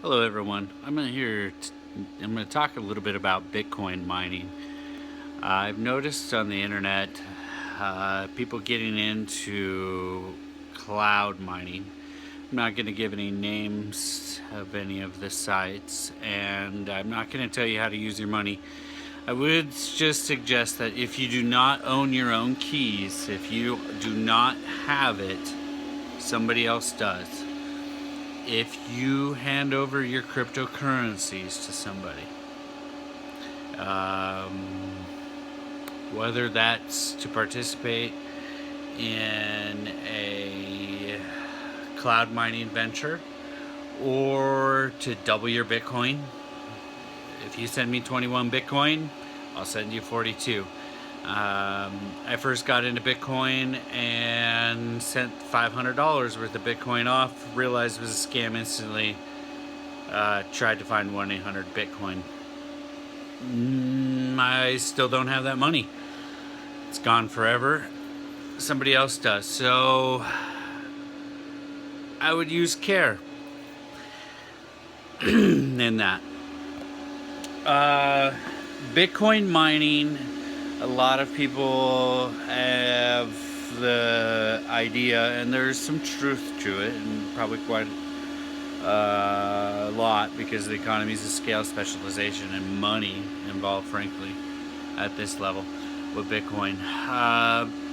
Hello, everyone. I'm going to talk a little bit about Bitcoin mining. I've noticed on the internet people getting into cloud mining. I'm not going to give any names of any of the sites, and I'm not going to tell you how to use your money. I would just suggest that if you do not own your own keys, if you do not have it, somebody else does. If you hand over your cryptocurrencies to somebody, um, whether that's to participate in a cloud mining venture or to double your Bitcoin, if you send me 21 Bitcoin, I'll send you 42. I first got into Bitcoin and sent $500 worth of Bitcoin off, realized it was a scam instantly, tried to find 1-800-Bitcoin. I still don't have that money. It's gone forever. Somebody else does. So I would use care in that. Bitcoin mining, a lot of people have the idea, and there's some truth to it, and probably quite a lot, because the economies of scale, specialization, and money involved, frankly, at this level with Bitcoin.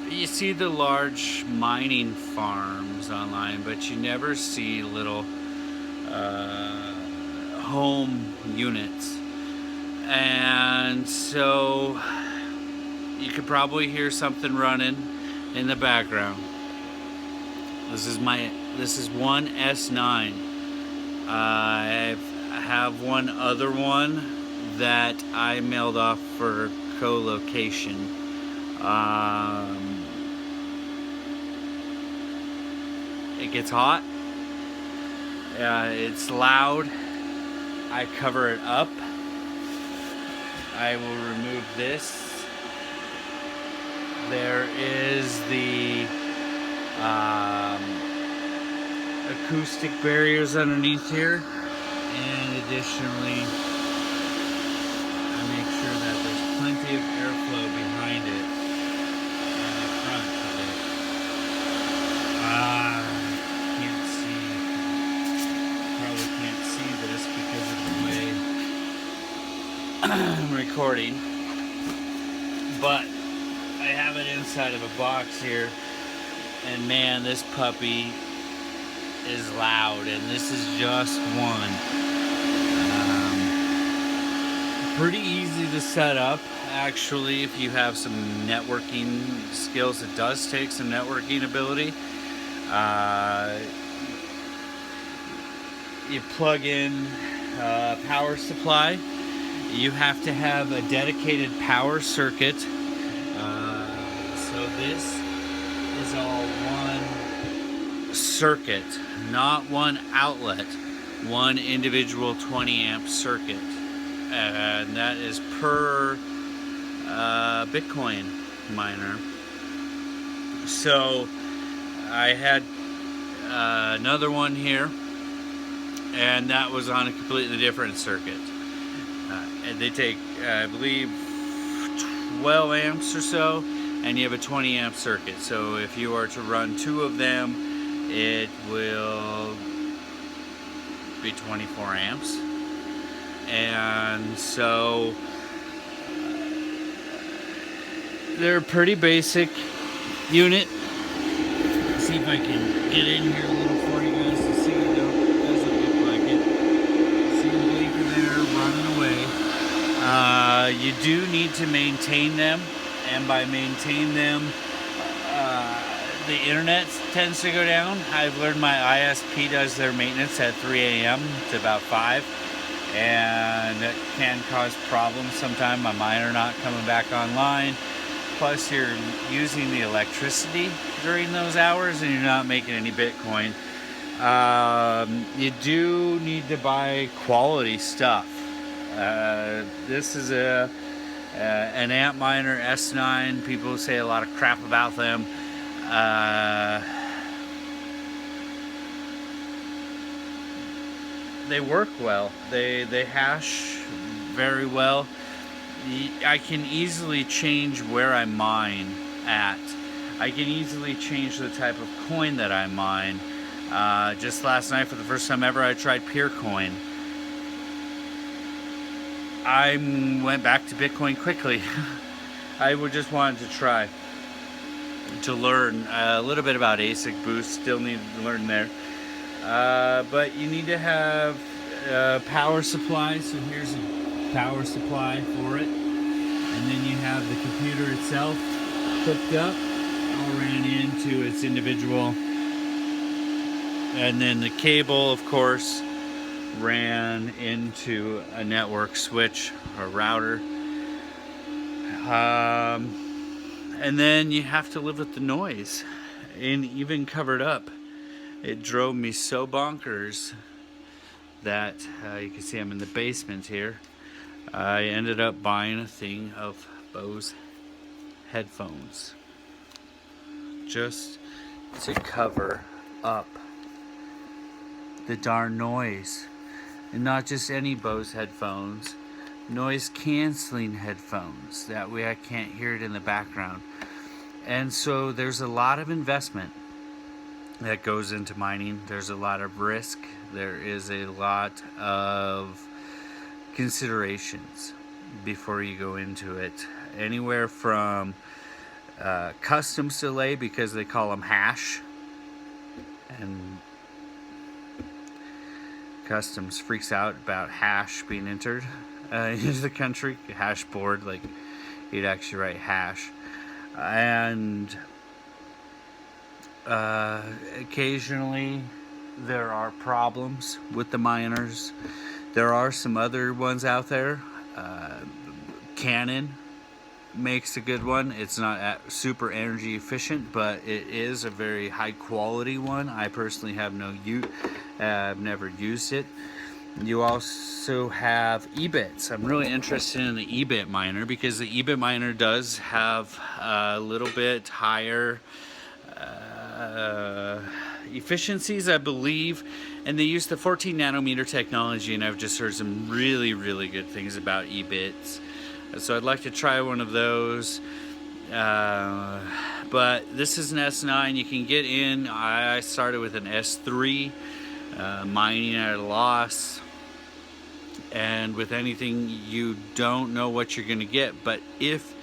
You see the large mining farms online, but you never see little home units. And so you could probably hear something running in the background. This is one S9. I have one other one that I mailed off for co-location. It gets hot. It's loud. I cover it up. I will remove this. There is the acoustic barriers underneath here, and additionally I make sure that there's plenty of airflow behind it and the front of it. Can't see, probably can't see this because of the way I'm recording, but I have it inside of a box here, and man, this puppy is loud, and this is just one. Pretty easy to set up, actually, if you have some networking skills. It does take some networking ability. You plug in power supply. You have to have a dedicated power circuit. So this is all one circuit, not one outlet, one individual 20 amp circuit, and that is per Bitcoin miner. So I had another one here, and that was on a completely different circuit. And they take, I believe, 12 amps or so, and you have a 20 amp circuit. So if you are to run two of them, it will be 24 amps. And so they're a pretty basic unit. Let's see if I can get in here a little for you guys to see. It doesn't look like it. See the blinker there running away. You do need to maintain them, and by maintain them, the internet tends to go down. I've learned my ISP does their maintenance at 3 a.m. to about 5, and it can cause problems sometimes. My miner not coming back online. Plus, you're using the electricity during those hours, and you're not making any Bitcoin. You do need to buy quality stuff. This is an AntMiner S9. People say a lot of crap about them. they work well. They hash very well. I can easily change where I mine at. I can easily change the type of coin that I mine. Just last night, for the first time ever, I tried Pure Coin. I went back to Bitcoin quickly. I just wanted to try to learn a little bit about ASIC boost. Still need to learn there. But you need to have power supply. So here's a power supply for it. And then you have the computer itself hooked up, all ran into its individual. And then the cable, of course, ran into a network switch or router. And then you have to live with the noise. And even covered up, it drove me so bonkers that you can see I'm in the basement here. I ended up buying a thing of Bose headphones just to cover up the darn noise. And not just any Bose headphones, noise canceling headphones. That way I can't hear it in the background. And so there's a lot of investment that goes into mining. There's a lot of risk. There is a lot of considerations before you go into it. Anywhere from customs delay, because they call them hash, and customs freaks out about hash being entered into the country. Hash board, like you'd actually write hash. And occasionally there are problems with the miners. There are some other ones out there. Canon makes a good one. It's not super energy efficient, but it is a very high quality one. I personally have no use. I've never used it. You also have EBITs. I'm really interested in the EBIT miner because the EBIT miner does have a little bit higher efficiencies, I believe, and they use the 14 nanometer technology, and I've just heard some really, really good things about EBITs. So I'd like to try one of those. But this is an S9. You can get in. I started with an S3, mining at a loss. And with anything, you don't know what you're going to get. But if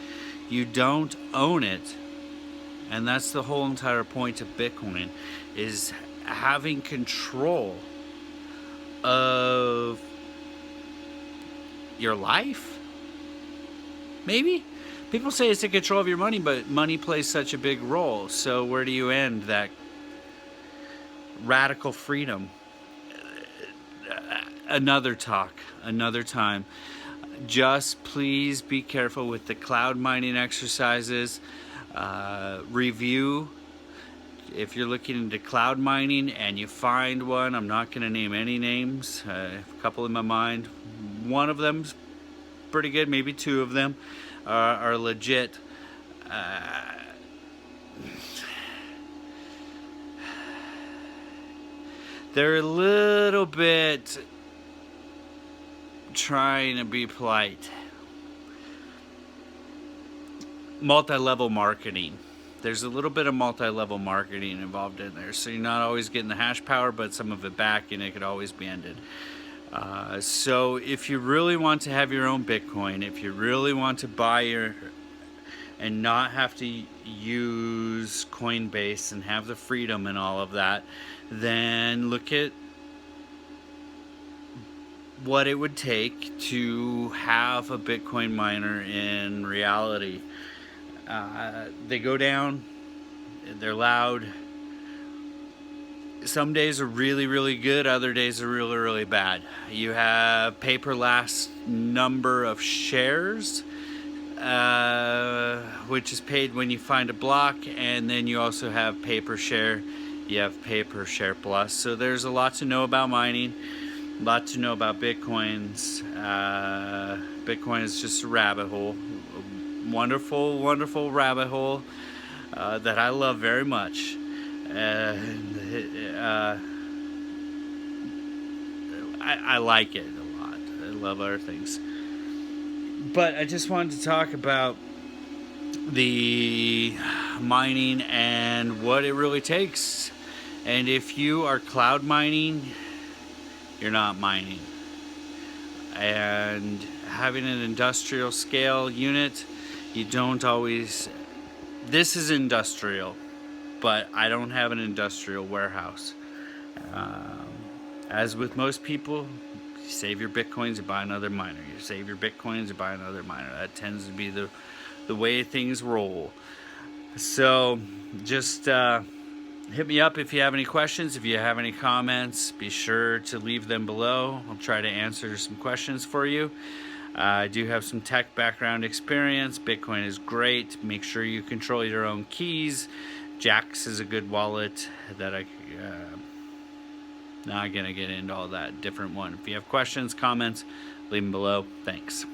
you don't own it, and that's the whole entire point of Bitcoin, is having control of your life. Maybe people say it's in control of your money, but money plays such a big role. So where do you end that radical freedom? Another talk, another time. Just please be careful with the cloud mining exercises. Review. If you're looking into cloud mining and you find one, I'm not going to name any names, a couple in my mind. One of them's pretty good, maybe two of them are legit. They're a little bit trying to be polite. Multi-level marketing. There's a little bit of multi-level marketing involved in there. So you're not always getting the hash power, but some of it back, and it could always be ended. So if you really want to have your own Bitcoin, if you really want to buy your and not have to use Coinbase and have the freedom and all of that, then look at what it would take to have a Bitcoin miner in reality. They go down, they're loud. Some days are really, really good, other days are really, really bad. You have paper last number of shares, which is paid when you find a block, and then you also have paper share. You have paper share plus. So there's a lot to know about mining, a lot to know about Bitcoins. Bitcoin is just a rabbit hole, a wonderful, wonderful rabbit hole that I love very much. I like it a lot. I love other things. But I just wanted to talk about the mining and what it really takes. And if you are cloud mining, you're not mining. And having an industrial scale unit, you don't always. This is industrial, but I don't have an industrial warehouse. Um, as with most people, you save your bitcoins and buy another miner. You save your bitcoins and buy another miner. That tends to be the way things roll. So just hit me up if you have any questions. If you have any comments, be sure to leave them below. I'll try to answer some questions for you. I do have some tech background experience. Bitcoin is great. Make sure you control your own keys. Jax is a good wallet that not going to get into all that different one. If you have questions, comments, leave them below. Thanks.